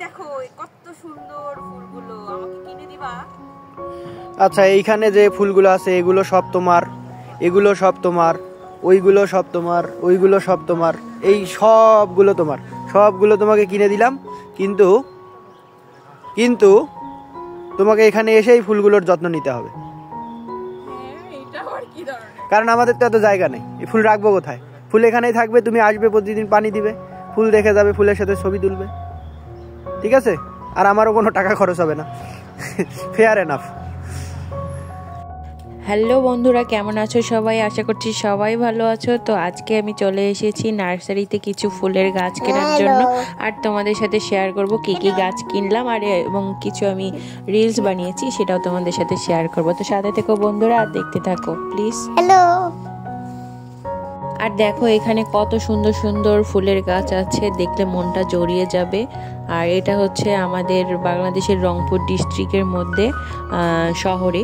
দেখো কত সুন্দর ফুলগুলো, আমাকে কিনে দিবা? আচ্ছা, এইখানে যে ফুলগুলো আছে এগুলো সব তোমার, এগুলো সব তোমার, ওইগুলো সব তোমার, ওইগুলো সব তোমার, এই সবগুলো তোমার, সবগুলো তোমাকে কিনে দিলাম। কিন্তু কিন্তু তোমাকে এখানে এসে এই ফুলগুলোর যত্ন নিতে হবে, কারণ আমাদের তো এত জায়গা নেই। এই ফুল রাখবো কোথায়? ফুল এখানেই থাকবে, তুমি আসবে প্রতিদিন, পানি দিবে, ফুল দেখে যাবে, ফুলের সাথে ছবি তুলবে, ঠিক আছে? আর আমারও কোনো টাকা খরচ হবে না। Fair enough. হ্যালো বন্ধুরা, কেমন আছো সবাই? আশা করছি সবাই ভালো আছো। তো আজকে আমি চলে এসেছি নার্সারিতে কিছু ফুলের গাছ কেনার জন্য, আর তোমাদের সাথে শেয়ার করব কি কি গাছ কিনলাম, আর এবং কিছু আমি রিলস বানিয়েছি সেটাও তোমাদের সাথে শেয়ার করব। তো সাথে থেকো বন্ধুরা, আর দেখতে থাকো প্লিজ। হ্যালো। আর দেখো এখানে কত সুন্দর সুন্দর ফুলের গাছ আছে, দেখলে মনটা জড়িয়ে যাবে। আর এটা হচ্ছে আমাদের বাংলাদেশের রংপুর ডিস্ট্রিক্টের মধ্যে শহরে,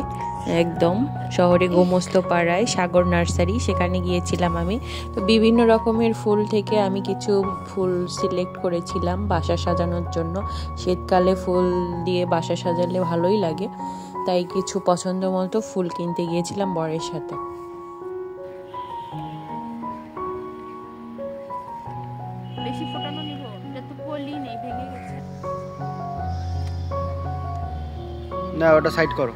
একদম শহরে গোমস্ত-পাড়ায় সাগর নার্সারি, সেখানে গিয়েছিলাম আমি। তো বিভিন্ন রকমের ফুল থেকে আমি কিছু ফুল সিলেক্ট করেছিলাম বাসা সাজানোর জন্য। শীতকালে ফুল দিয়ে বাসা সাজালে ভালোই লাগে, তাই কিছু পছন্দ মতো ফুল কিনতে গিয়েছিলাম বরের সাথে। বেশি ফোটানো নিব, এটা তো কলি নেই, ভেঙে গেছে। না, ওটা সাইড করো।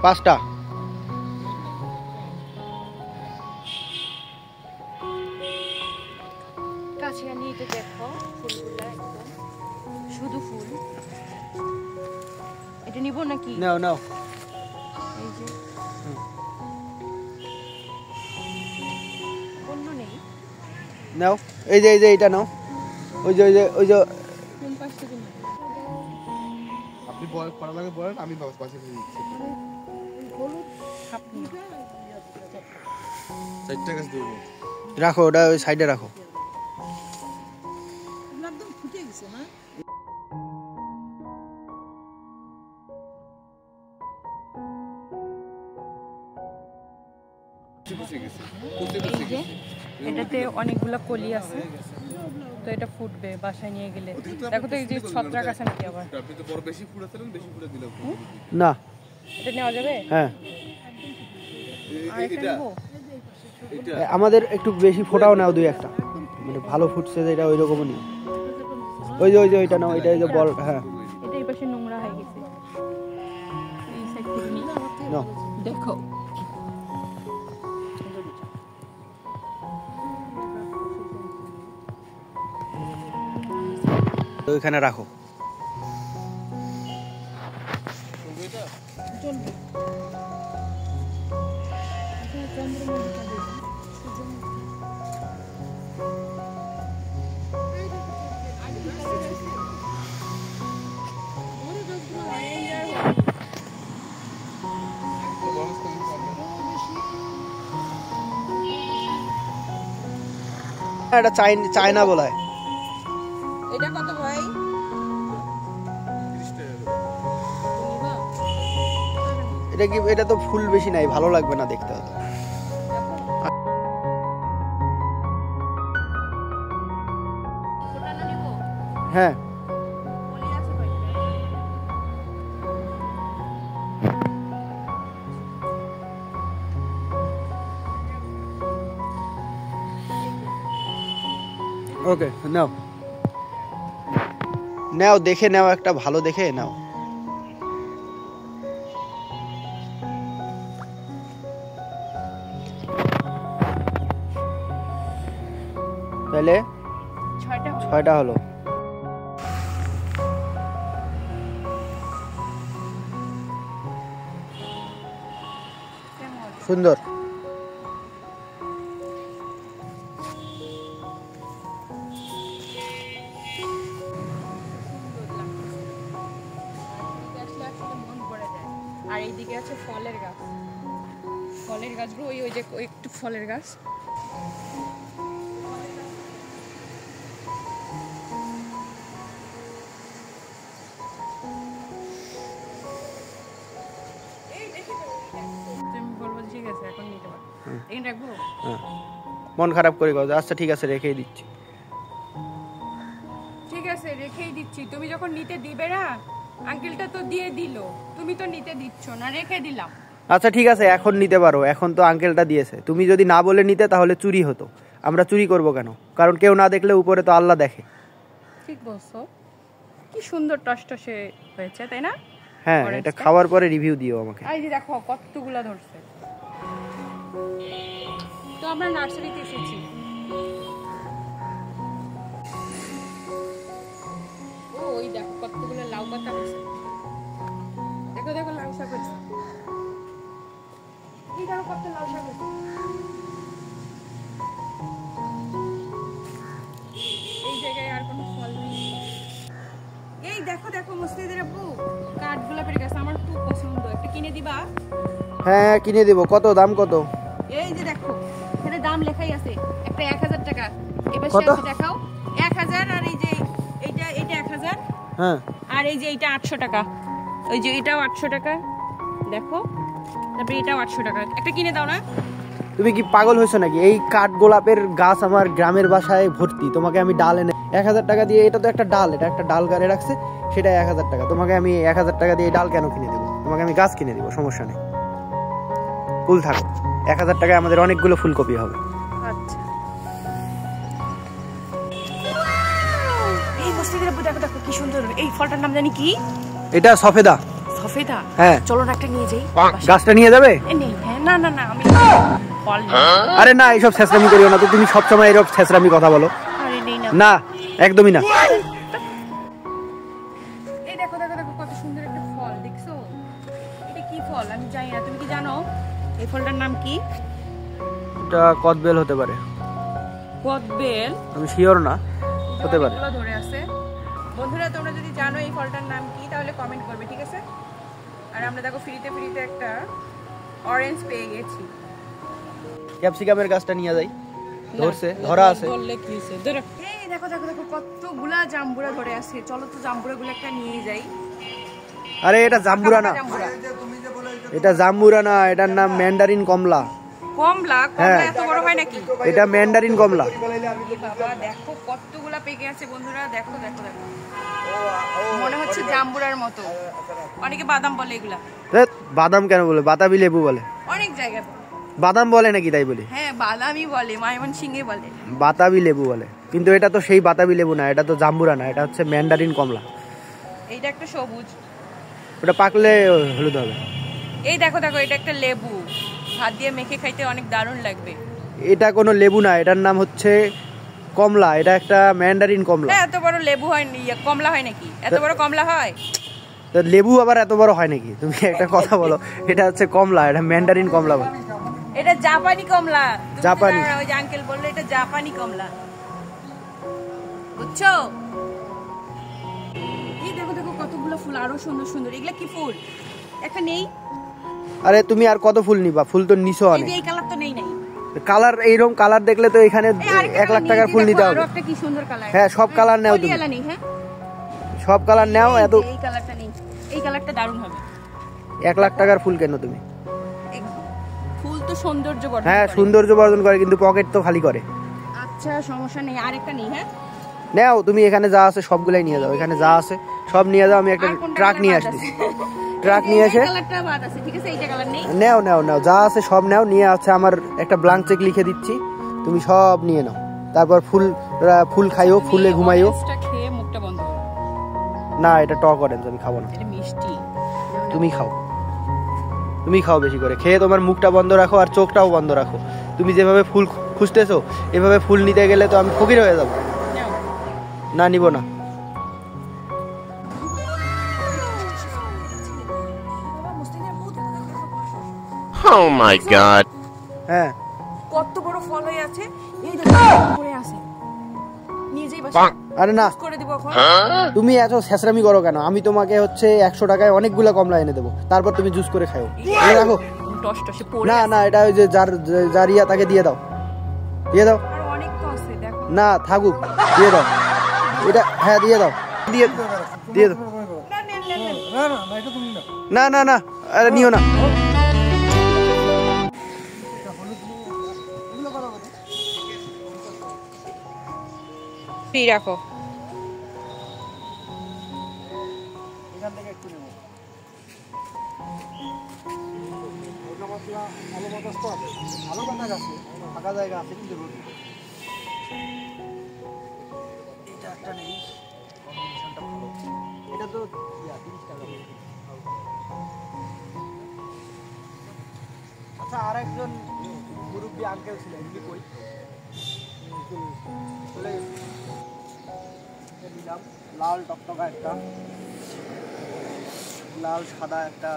পাঁচটা। কাছে নিয়ে তো দেখো ফুলগুলা, একদম শুধু ফুল। এটা নিব নাকি? নাও নাও। এই যে অন্য নেই, নাও, এই যে এইটা নাও। ওই যে কোন পাশ থেকে নিব? আপনি পড়া লাগে বলেন, আমি পাশে দিচ্ছি। হলুদ আপনি চারটা গাছ দেব। রাখো, ওটা ওই সাইডে রাখো। একদম ফুটে গেছে না? এটাতে অনেকগুলো কলি আছে, তো এটা ফুটবে বাসায় নিয়ে গেলে। দেখো তো এই যে ছত্রাক আছে নাকি আবার? আপনি তো বড় বেশি ফুল আছে, বেশি ফুল দিলাম না, এটা নেওয়া যাবে? হ্যাঁ। আরেকটা নেবো? আমাদের একটু বেশি ফোটাও নাও, দুই একটা, মানে ভালো ফুটছে যেটা ওই রকমই নিও। ওই যে ওইটা নাও, এটা যে বল। হ্যাঁ, এটা এই পাশে নোংরা হয়ে গেছে, এই সাইড থেকে নিই। নাও। দেখো তো ওইখানে রাখো। চলবে। এটা চায়না বলা হয়। এটা কত ভাই? এটা কি? এটা তো ফুল বেশি নাই, ভালো লাগবে না দেখতে হতো। হ্যাঁ, ওকে নাও নাও, দেখে নাও, একটা ভালো দেখে নাও। তাহলে 6টা হলো। সুন্দর। আর এইদিকে আছে ফলের গাছ, ফলের গাছগুলো ওই যে একটু ফলের গাছ। তুমি বলবো ঠিক আছে, এখন নিতে পারো। এখানে রাখবো? মন খারাপ করে কথা। আচ্ছা ঠিক আছে, রেখেই দিচ্ছি। ঠিক আছে, রেখেই দিচ্ছি। তুমি যখন নিতে দিবে না, আঙ্কেলটা তো দিয়ে দিল, তুমি তো নিতে দিচ্ছ না, রেখে দিলাম। আচ্ছা ঠিক আছে, এখন নিতে পারো, এখন তো আঙ্কেলটা দিয়েছে। তুমি যদি না বলে নিতে তাহলে চুরি হতো। আমরা চুরি করব কেন? কারণ কেউ না দেখলে উপরে তো আল্লাহ দেখে। ঠিক বলছো, কি সুন্দর টসটসে হয়েছে, তাই না? হ্যাঁ, এটা খাওয়ার পরে রিভিউ দিও আমাকে। এই যে দেখো কতগুলা ধরছে। তো আমরা নার্সারিতে এসেছি। ও ওই দেখো কতগুলো লাউ পাতা হয়েছে। দেখো দেখো লাউ শাক হয়েছে। এই দেখো কত লাউ শাক হয়েছে। এই জায়গায় আর কোনো ফল নেই। এই দেখো দেখো মুস্তাফিজের আপু কাঠগুলো পেরে গেছে, আমার খুব পছন্দ। একটা কিনে দিবা? হ্যাঁ কিনে দেব। কত দাম কত? এই যে দেখো এখানে দাম লেখাই আছে, একটা 1000 টাকা। এবার কত? সেটা দেখাও। 1000। আর এই যে এইটা 1000। হ্যাঁ, আর এই যে এইটা 800 টাকা। ওই যে এটাও 800 টাকা, দেখো। তারপরে এটাও 800 টাকা। একটা কিনে দাও না? তুমি কি পাগল হয়েছো নাকি? এই কাঠ গোলাপের গাছ আমার গ্রামের বাসায় ভর্তি। তোমাকে আমি ডাল এনে 1000 টাকা দিয়ে, এটা তো একটা ডাল, এটা একটা ডাল গাড়ে রাখছে, সেটা 1000 টাকা। তোমাকে আমি 1000 টাকা দিয়ে ডাল কেন কিনে দেবো? তোমাকে আমি গাছ কিনে দেবো, সমস্যা নেই। ফুল থাকো, 1000 টাকায় আমাদের অনেকগুলো ফুলকপি হবে। আচ্ছা। এই মুস্তাফিজের আপু দেখো দেখো কি সুন্দর। এই ফলটার নাম জানি কি? এটা সফেদা। সফেদা? হ্যাঁ। চলো না একটা নিয়ে যাই। গাছটা নিয়ে যাবে? নেই, হ্যাঁ, না না না, আমি ফল নেই। আরে না, এইসব ছেঁচড়ামি করিও না তো। তুমি সবসময় এইসব ছেঁচড়ামি কথা বলো। আরে নেই না। না, একদমই না। এই দেখো দেখো দেখো কত সুন্দর একটা ফল, দেখছো? এটা কি ফল আমি জানি না, তুমি কি জানো? এই ফলটার নাম কি? এটা কদবেল হতে পারে, কদবেল? আমি শিওর না, হতে পারে। অনেকগুলো ধরে আছে। বন্ধুরা তোমরা যদি জানো এই ফলটার নাম কি তাহলে কমেন্ট করবে, ঠিক আছে? আর আমরা দেখো ফ্রিতে ফ্রিতে একটা অরেঞ্জ পেয়ে গেছি। ক্যাপসিকামের গাছটা নিয়ে যাই। ধরছে, ধরা আছে। বললে কি হইছে? ধরো। এই দেখো দেখো দেখো কতগুলা জাম্বুরা ধরে আছে। চলো তো জাম্বুরাগুলো একটা নিয়ে যাই। আরে এটা জাম্বুরা না, জাম্বুরা। এটা জাম্বুরা না, এটার নাম ম্যান্ডারিন কমলা। কমলা? হ্যাঁ। কমলা এত বড় হয় নাকি? এটা ম্যান্ডারিন কমলা। বাবা দেখো কতগুলা পেকে আছে বন্ধুরা, দেখো দেখো দেখো। মনে হচ্ছে জাম্বুরার মতো। অনেকে বাদাম বলে এগুলা। ধ্যাৎ, বাদাম কেন বলে? বাতাবি লেবু বলে। অনেক জায়গায় বাদাম বলে নাকি তাই বলি? হ্যাঁ বাদামই বলে, ময়মনসিংহে বলে। বাতাবি লেবু বলে, কিন্তু এটা তো সেই বাতাবি লেবু না, এটা তো জাম্বুরা না, এটা হচ্ছে ম্যান্ডারিন কমলা। এইটা একটা সবুজ, ওটা পাকলে হলুদ হবে। এই দেখো দেখো এটা একটা লেবু, ভাত দিয়ে মেখে খাইতে অনেক দারুণ লাগবে। এটা কোনো লেবু না, এটার নাম হচ্ছে কমলা। এটা একটা ম্যান্ডারিন কমলা। না এত বড় লেবু হয় নি, কমলা হয় নাকি? এত বড় কমলা হয়? তো লেবু আবার এত বড় হয় নাকি? তুমি একটা কথা বলো। এটা হচ্ছে কমলা, এটা ম্যান্ডারিন কমলা বলে। এটা জাপানি কমলা। তুমি তো জাপানি। জানো, ওই যে আঙ্কেল বললো এটা জাপানি কমলা, বুঝছো? এই দেখো দেখো কতগুলো ফুল, আরো সুন্দর সুন্দর। এগুলা কি ফুল? একটা নেই? আরে তুমি আর কত ফুল নিবা? ফুল তো নিছো এই অনেক। যে এই কালার তো নেই নাই। কালার, এইরকম কালার দেখলে তো এখানে 1 লাখ টাকার ফুল নিতে হবে। আরো একটা কি সুন্দর কালার। হ্যাঁ, সব কালার নাও তুমি। কলিয়ালা নেই? হ্যাঁ সব কালার নাও। এত এই কালারটা নেই, এই কালারটা দারুণ হবে। 1 লাখ টাকার ফুল কেন তুমি? ফুল তো সৌন্দর্য বর্ধন হ্যাঁ, করে। সৌন্দর্য বর্ধন করে, কিন্তু পকেট তো খালি করে। আচ্ছা সমস্যা নেই, আরেকটা নেই। হ্যাঁ নাও তুমি, এখানে যা আছে সবগুলাই নিয়ে যাও। এখানে যা আছে সব নিয়ে যাও। আমি একটা আর কোনটা ট্রাক কালার নিয়ে বাদ আসছি। আছে? ট্রাক নিয়ে এসে এই কালারটা বাদ আছে, ঠিক আছে? এইটা কালার নেই? নাও নাও নাও, যা আছে সব নাও। নিয়ে আছে আমার একটা ব্ল্যাঙ্ক চেক লিখে দিচ্ছি, তুমি সব নিয়ে নাও। তারপর ফুল খাইও, ফুলে ঘুমাইও। অরেঞ্জটা খেয়ে মুখটা বন্ধ করো। না, এটা টক অরেঞ্জ, আমি খাবো না। এটা মিষ্টি। তুমি খাও, তুমি খাও বেশি করে। খেয়ে তোমার মুখটা বন্ধ রাখো আর চোখটাও বন্ধ রাখো। তুমি যেভাবে ফুল খুঁজতেছো, এভাবে ফুল নিতে গেলে তো আমি ফকির হয়ে যাবো। নাও। না, নিব না। Oh my god. হ্যাঁ, কত বড় ফল হয়ে আছে, এই দেখো পড়ে আছে। নিয়ে যাই বাসা আরে না, করে দিব এখন। তুমি এত ছেঁচড়ামি করো কেন? আমি তোমাকে হচ্ছে 100 টাকায় অনেকগুলো কমলা এনে দেবো, তারপর তুমি জুস করে খাও। এনে রাখো। টস টসে পড়ে না আছে। না, এটা ওই যে যার ইয়া তাকে দিয়ে দাও, দিয়ে দাও। আর অনেক তো আছে দেখো। না থাকুক, দিয়ে দাও এটা। হ্যাঁ দিয়ে দাও, দিয়ে দাও। না নেন নেন নেন। না না না, আরে নিও না। ফ্রি রাখো। এখান থেকে একটু নেবো। ওটা মশলা আলু বাতাস তো আছে, ভালো বাতাস আছে, ফাঁকা জায়গা আছে কিন্তু রোদ নেই। এটা একটা নেই, কম্বিনেশনটা ভালো। এটা তো 30 টাকা। আচ্ছা, আর একজন মুরব্বী আঙ্কেল ছিলেন, উনি কই? চলে গেছে। নিলাম লাল টকটকা একটা, লাল সাদা একটা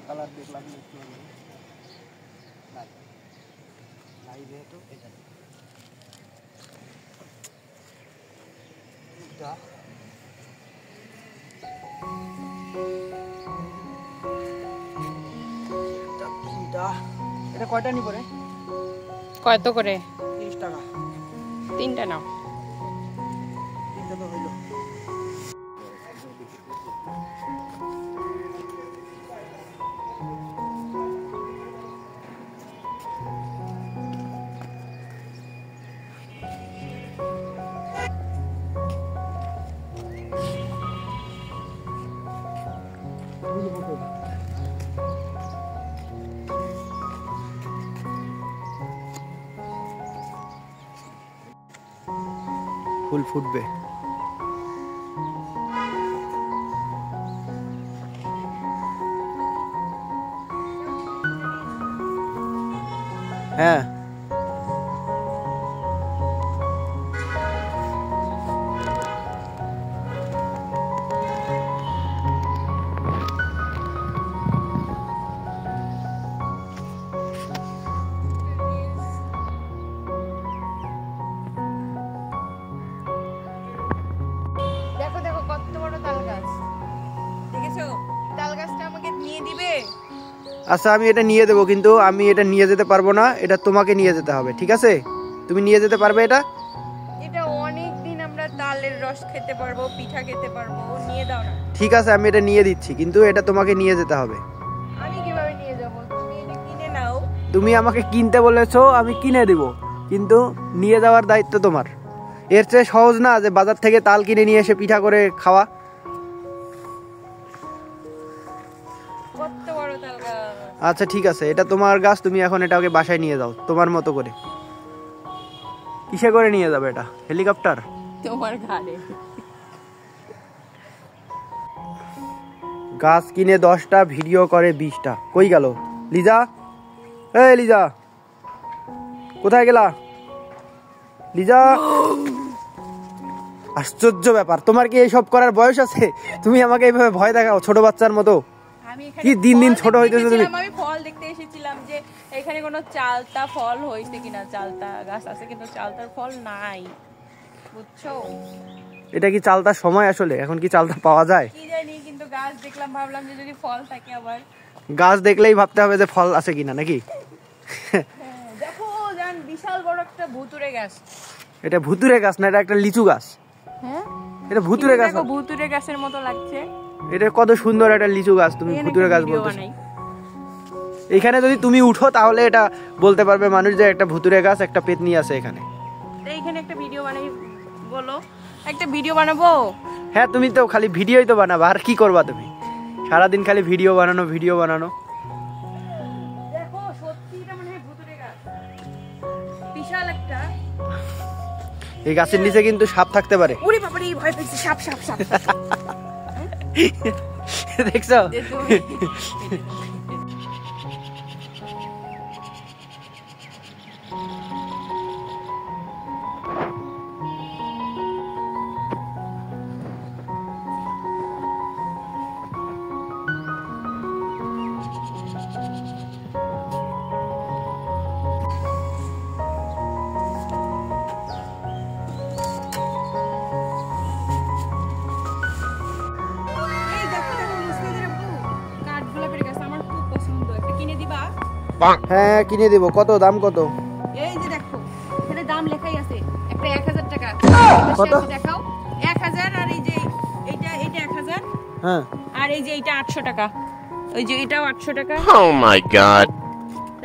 কালার দেখলাম, যেহেতু এটা তিনটা। এটা কয়টা নিব রে? কত করে? 30 টাকা। 3টা নাও। 3টা তো হইলো। ফুল ফুটবে। হ্যাঁ, দেখো দেখো কত বড় তাল গাছ, দেখেছো? তাল গাছটা আমাকে নিয়ে দিবে? আচ্ছা আমি এটা নিয়ে দেবো, কিন্তু আমি এটা নিয়ে যেতে পারবো না, এটা তোমাকে নিয়ে যেতে হবে, ঠিক আছে? তুমি নিয়ে যেতে পারবে এটা? এটা অনেক দিন আমরা তালের রস খেতে পারবো, পিঠা খেতে পারবো, নিয়ে দাও না। ঠিক আছে, আমি এটা নিয়ে দিচ্ছি, কিন্তু এটা তোমাকে নিয়ে যেতে হবে। আমি কিভাবে নিয়ে যাব? তুমি এটা কিনে নাও। তুমি আমাকে কিনতে বলেছো, আমি কিনে দিব, কিন্তু নিয়ে যাওয়ার দায়িত্ব তোমার। এর চেয়ে সহজ না যে বাজার থেকে তাল কিনে নিয়ে এসে পিঠা করে খাওয়া? কত বড় তাল গাছ। আচ্ছা ঠিক আছে, এটা তোমার গাছ, তুমি এখন এটাকে বাসায় নিয়ে যাও তোমার মতো করে। কিসে করে নিয়ে যাবে এটা? হেলিকপ্টার? তোমার ঘাড়ে। গাছ কিনে 10টা, ভিডিও করে 20টা। কই গেল লিজা? এই লিজা, কোথায় গেলা লিজা? আশ্চর্য ব্যাপার, তোমার কি এইসব করার বয়স আছে? তুমি আমাকে এইভাবে ভয় দেখাও ছোট বাচ্চার মতো। আমি এখানে কি দিন দিন ফল ছোট দেখতে হইতেছো তুমি। এসেছিলাম, আমি ফল দেখতে এসেছিলাম যে এখানে কোনো চালতা ফল হইছে কিনা। চালতা গাছ আছে কিন্তু চালতার ফল নাই, বুঝছো? এটা কি চালতার সময় আসলে? এখন কি চালতা পাওয়া যায়? কি জানি, কিন্তু গাছ দেখলাম, ভাবলাম যে যদি ফল থাকে আবার। গাছ দেখলেই ভাবতে হবে যে ফল আছে কিনা, নাকি? দেখো জান, বিশাল বড় একটা ভুতুরে গাছ। এটা ভুতুরে গাছ না, এটা একটা লিচু গাছ। হ্যাঁ, এটা ভুতুরে গাছ দেখো না। ভুতুরে গাছের মতো লাগছে। এটা কত সুন্দর একটা লিচু গাছ, তুমি এখানে ভুতুরে একটা গাছ ভিডিও বলতেছো। বানাই। এখানে যদি তুমি উঠো তাহলে এটা বলতে পারবে মানুষ যে একটা ভুতুরে গাছ, একটা পেতনি আছে এখানে। তো এইখানে একটা ভিডিও বানাই, বলো একটা ভিডিও বানাবো। হ্যাঁ, তুমি তো খালি ভিডিওই তো বানাবা, আর কি করবা তুমি? সারাদিন খালি ভিডিও বানানো, ভিডিও বানানো। দেখো সত্যি এটা মনে হয় ভুতুরে গাছ, বিশাল একটা। এই গাছের নিচে কিন্তু সাপ থাকতে পারে। ওরে বাবা রে, ভয় পেয়েছি, সাপ সাপ সাপ। দেখছো? হ্যাঁ কিনে দেবো। কত দাম? কত? এই যে দেখো, এখানে দাম লেখাই আছে। একটা 1000 টাকা। কত? দেখাও। 1000, আর এই যে এটা 1000, হ্যাঁ, আর এই যে এটা 800 টাকা। ওই যে এটাও 800 টাকা। Oh my god.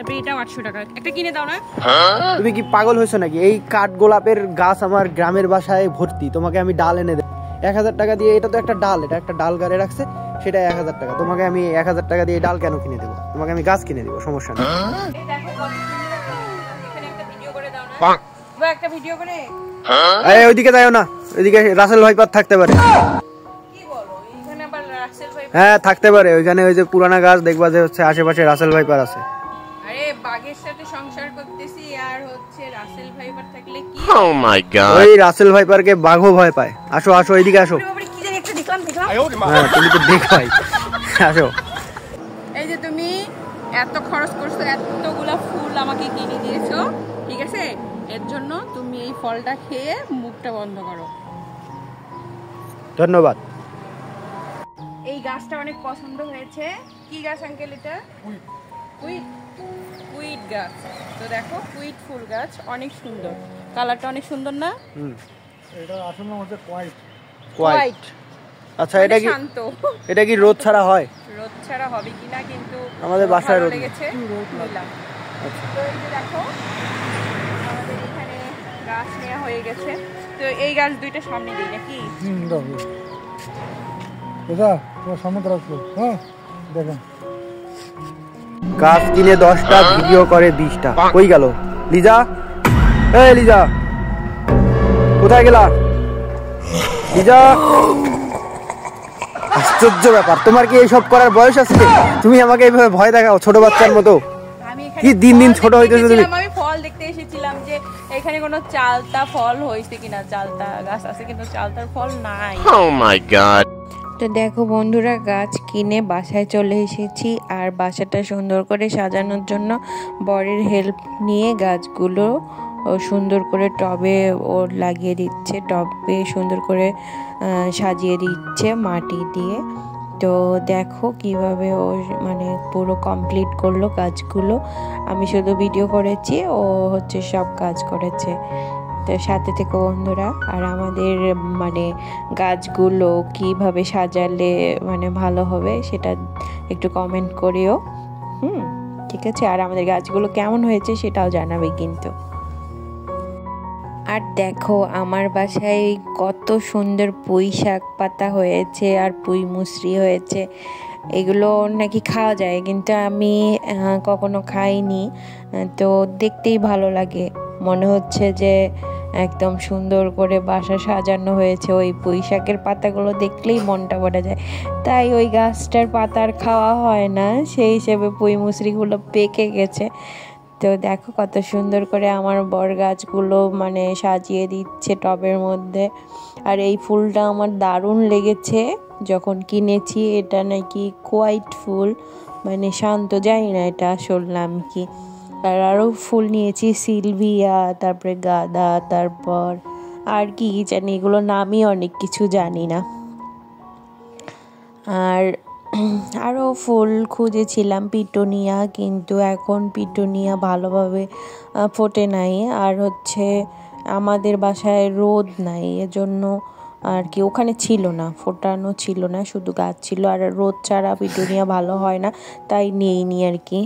তারপরে এটাও 800 টাকা। একটা কিনে দাও না। তুমি কি পাগল হয়েছো নাকি? এই কাঠ গোলাপের গাছ আমার গ্রামের বাসায় ভর্তি, তোমাকে আমি ডাল এনে দেব 1000 টাকা দিয়ে। এটা তো একটা ডাল, এটা একটা ডাল গাড়ে রাখছে, সেটা 1000 টাকা। তোমাকে আমি 1000 টাকা দিয়ে ডাল কেন কিনে দেবো? তোমাকে আমি গাছ কিনে দেবো, সমস্যা নেই। এই দেখো কত সুন্দর এখানে একটা ভিডিও করে দাও না। বা একটা ভিডিও করে। এই ওইদিকে যাও না, ওইদিকে রাসেল ভাইপার থাকতে পারে। কি বলো? এখানে আবার রাসেল ভাই। হ্যাঁ থাকতে পারে, ওইখানে ওই যে পুরানা গাছ দেখবা যে হচ্ছে আশেপাশে রাসেল ভাইপার আছে। আরে বাঘের সাথে সংসার করতেছি আর হচ্ছে রাসেল ভাইপার থাকলে কি? Oh my god. ওই রাসেল ভাইপারকে বাঘও ভয় পায়। আসো আসো এইদিকে আসো। ওরে বাবারে, কি জানি একটা দেখলাম। হ্যাঁ তুমি তো দেখাই। আসো। এই যে তুমি এত খরচ করছো, এতগুলা ফুল আমাকে কিনে দিয়েছো, ঠিক আছে? এর জন্য তুমি এই ফলটা খেয়ে মুখটা বন্ধ করো। ধন্যবাদ। এই গাছটা অনেক পছন্দ হয়েছে। কি গাছ আঙ্কেল এটা? কুইট। কুইট গাছ। তো দেখো কুইট ফুল গাছ অনেক সুন্দর, কালারটা অনেক সুন্দর না? এটা আসলে হচ্ছে কোয়াইট। কোয়াইট। আচ্ছা এটা কি শান্ত। এটা কি রোদ ছাড়া হয়? রোদ ছাড়া হবে কিনা কিন্তু আমাদের বাসায় ভালো রোদ লেগেছে, নিলাম। তো এই যে দেখো আমাদের এখানে গাছ নেওয়া হয়ে গেছে। তো এই গাছ দুইটা সামনে দিই নাকি? দাও দাদা, তোমার সামনে রাখো। হ্যাঁ দেখেন, গাছ কিনে 10টা, ভিডিও করে 20টা। কই গেল লিজা? এই লিজা কোথায় গেলা? লিজা, আশ্চর্য ব্যাপার, তোমার কি এইসব করার বয়স আছে? তুমি আমাকে এইভাবে ভয় দেখাও ছোট বাচ্চার মতো। আমি কি দিন দিন ছোট হইতেছো তুমি? আমি ফল দেখতে এসেছিলাম যে এখানে কোনো চালতা ফল হয়েছে কিনা। চালতা গাছ আছে কিন্তু চালতার ফল নাই। Oh my god. তো দেখো বন্ধুরা, গাছ কিনে বাসায় চলে এসেছি আর বাসাটা সুন্দর করে সাজানোর জন্য বরের হেল্প নিয়ে গাছগুলো সুন্দর করে টবে ও লাগিয়ে দিচ্ছে, টবে সুন্দর করে সাজিয়ে দিচ্ছে মাটি দিয়ে। তো দেখো কিভাবে ও মানে পুরো কমপ্লিট করলো কাজগুলো। আমি শুধু ভিডিও করেছি, ও হচ্ছে সব কাজ করেছে। তো সাথে থেকে বন্ধুরা, আর আমাদের মানে গাছগুলো কিভাবে সাজালে মানে ভালো হবে সেটা একটু কমেন্ট করিও। ঠিক আছে, আর আমাদের গাছগুলো কেমন হয়েছে সেটাও জানাবে কিন্তু। আর দেখো আমার বাসায় কত সুন্দর পুঁই শাক পাতা হয়েছে আর পুঁই মুসরি হয়েছে। এগুলো নাকি খাওয়া যায় কিন্তু আমি কখনো খাইনি। তো দেখতেই ভালো লাগে, মনে হচ্ছে যে একদম সুন্দর করে বাসা সাজানো হয়েছে। ওই পুঁই শাকের পাতাগুলো দেখলেই মনটা ভরে যায়। তাই ওই গাছটার পাতার খাওয়া হয় না, সেই হিসেবে পুঁই মুসরিগুলো পেকে গেছে। তো দেখো কত সুন্দর করে আমার বর গাছগুলো মানে সাজিয়ে দিচ্ছে টবের মধ্যে। আর এই ফুলটা আমার দারুণ লেগেছে যখন কিনেছি। এটা নাকি কোয়াইট ফুল, মানে শান্ত, জানি না এটা শুনলাম কি। আর আরও ফুল নিয়েছি, সিলভিয়া, তারপরে গাঁদা, তারপর আর কি জানি, এগুলো নামই অনেক কিছু জানি না। আর আরও ফুল খুঁজেছিলাম, পিটুনিয়া, কিন্তু এখন পিটুনিয়া ভালোভাবে ফোটে নাই। আর হচ্ছে আমাদের বাসায় রোদ নাই, এজন্য আর কি ওখানে ছিল না, ফোটানো ছিল না, শুধু গাছ ছিল। আর রোদ ছাড়া পিটুনিয়া ভালো হয় না, তাই নেইনি আর কি।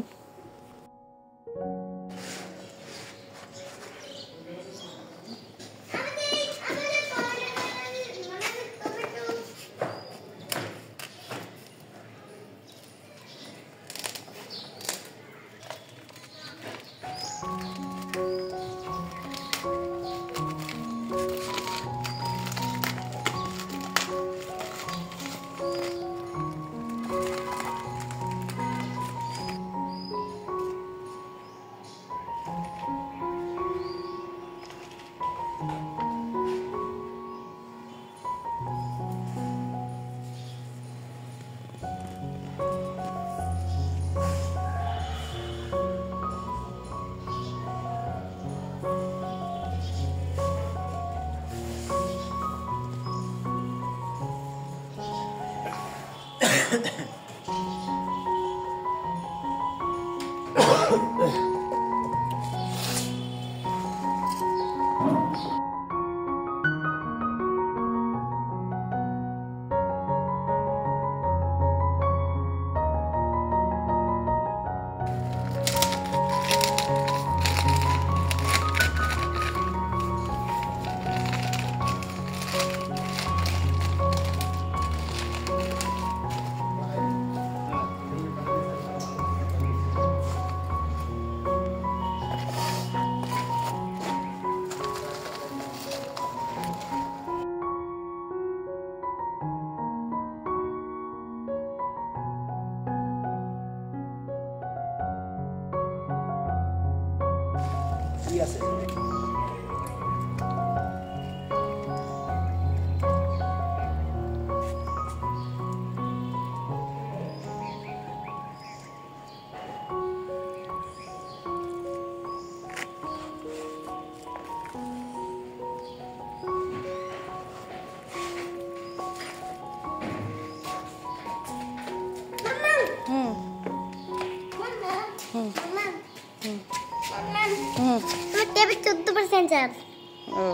ও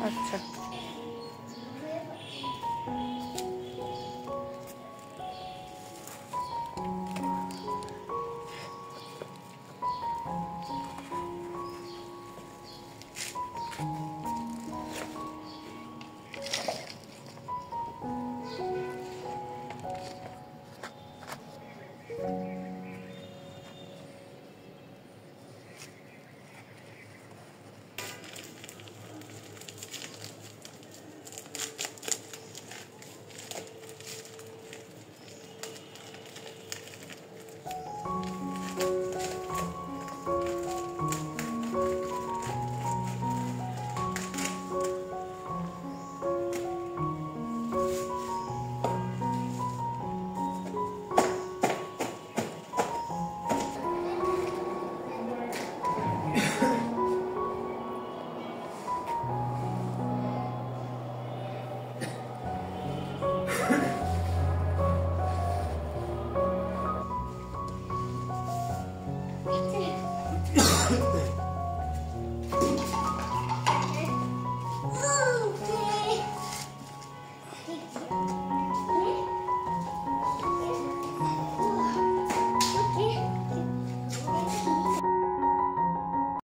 আচ্ছা